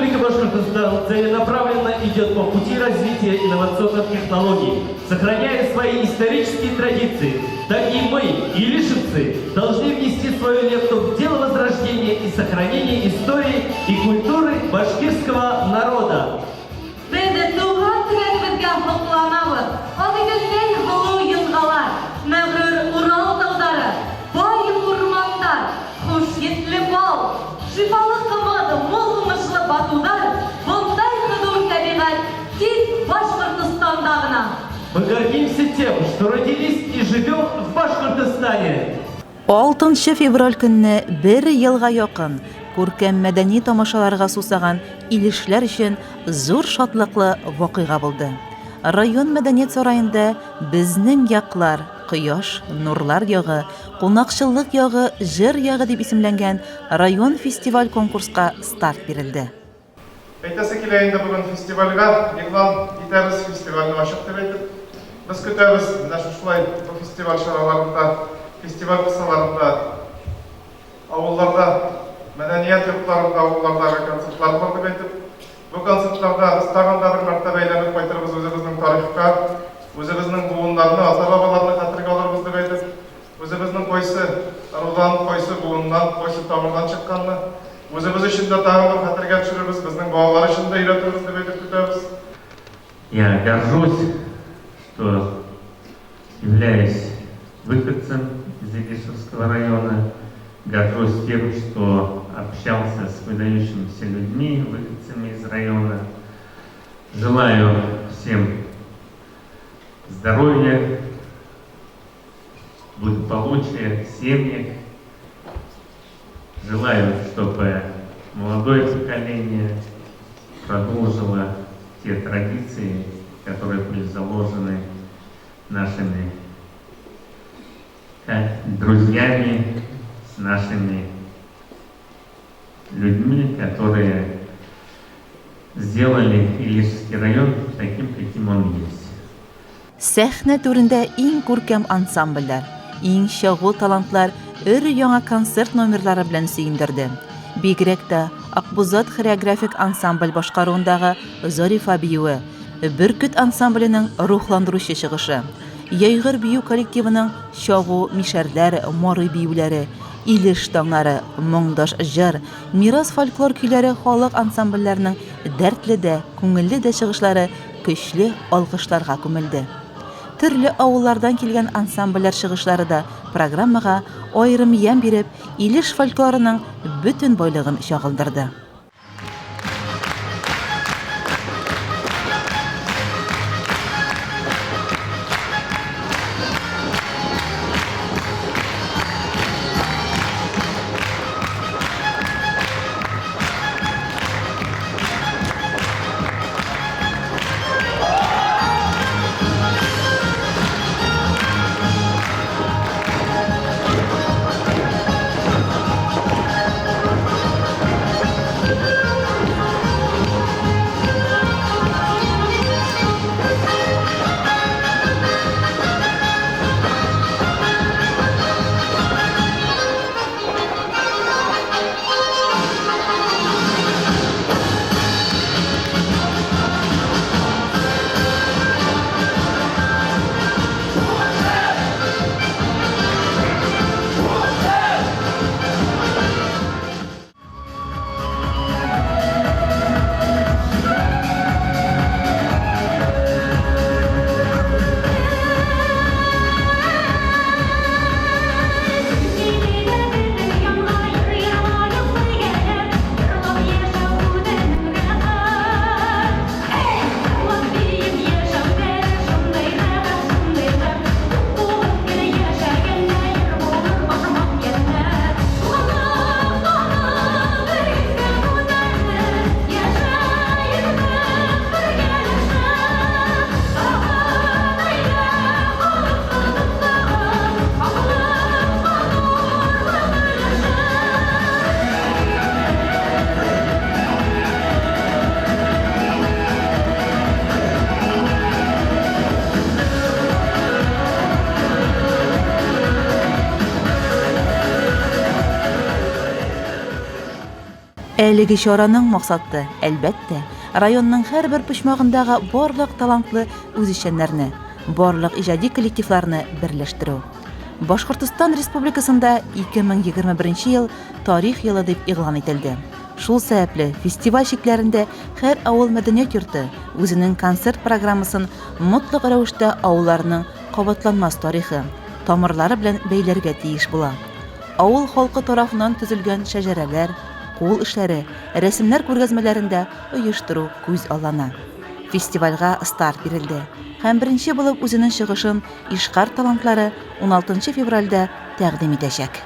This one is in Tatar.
Республика Башкортостан целенаправленно идет по пути развития инновационных технологий, сохраняя свои исторические традиции. Так и мы, илишевцы, должны внести свою лепту в дело возрождения и сохранения истории и культуры башкирского народа. Şifalı kamadı, molğumışlı batudar, bunday hıdur табиғат тек Башқұртстандағына. Мы гордимся тем, что родились и живем в Башкортостане. 6 февраль көнне бер елга якын күркәм мәдәни тамашаларга сусаган илешләр өчен зур шатлыклы вакыйга булды. Район мәдәният сараенда безнең яклар, Кояш, нурлар ягы, кунакчылык ягы, җыр ягы дип исемләнгән район фестиваль конкурска старт бирелде. Әйтәсе килә инде бүген фестивальгә, Иглам итәбез фестивальне ачык дип әйтеп. Без көтәбез менә шулай бу фестиваль чараларында, фестиваль кысаларында, авылларда, мәдәният йортларында, авылларда концертлар бар дип әйтеп. Бу концертларда без тагын да бер мәртәбә әйләнеп кайтырбыз үзебезнең тарихка. Үзебезнең буыннарны, ата-бабаларны хәтергә алырбыз дип әйтеп, үзебезнең кайсы рудан, кайсы буыннан, кайсы тамырдан чыкканны, үзебез өчен дә тагын бер хәтергә төшерербез, безнең балалар өчен дә өйрәтәбез дип әйтеп көтәбез. Я горжусь, что являюсь выходцем из Игишевского района, горжусь тем, что общался с выдающимися людьми, выходцами из района. Желаю всем здоровья, благополучия в семьях. Желаю, чтобы молодое поколение продолжило те традиции, которые были заложены нашими друзьями, с нашими людьми, которые сделали Илишевский район таким, каким он есть. Сәхнә түрендә иң күркәм ансамбльләр, иң шагыл талантлар өр-яңа концерт номерлары белән сөендерде. Бигрәк тә Акбузат хореографик ансамбль башкаруындагы Зарифа биюе, Бөркет ансамбленең рухландыручы чыгышы, Яйгыр бию коллективының шагу мишәрләр, мары биюләре, Илеш таңнары, Моңдаш җыр, Мирас фольклор көйләре халык ансамбльләренең дәртле дә, күңелле дә чыгышлары көчле алкышларга күмелде. Төрле авыллардан килгән ансамбльләр чыгышлары да программага аерым ямь биреп, Илеш фольклорының бөтен байлыгын чагылдырды. Әлеге чараның максаты, әлбәттә, районның һәрбер почмагындагы барлык талантлы үзешчәннәрне, барлык иҗади коллективларны берләштерү. Башкортстан Республикасында 2021 ел тарих елы дип игълан ителде. Шул сәбәпле фестиваль шикләрендә һәр авыл мәдәният йорты үзенең концерт программасын мотлак рәвештә авылларның кабатланмас тарихы, тамырлары белән бәйләргә тиеш була. Авыл халкы тарафыннан төзелгән шәҗәрәләр, кул эшләре, рәсемнәр күргәзмәләрендә оештыру күз аллана. Фестивальгә старт бирелде һәм беренче булып үзенең чыгышын Ишкар талантлары 16 февральдә тәкъдим итәчәк.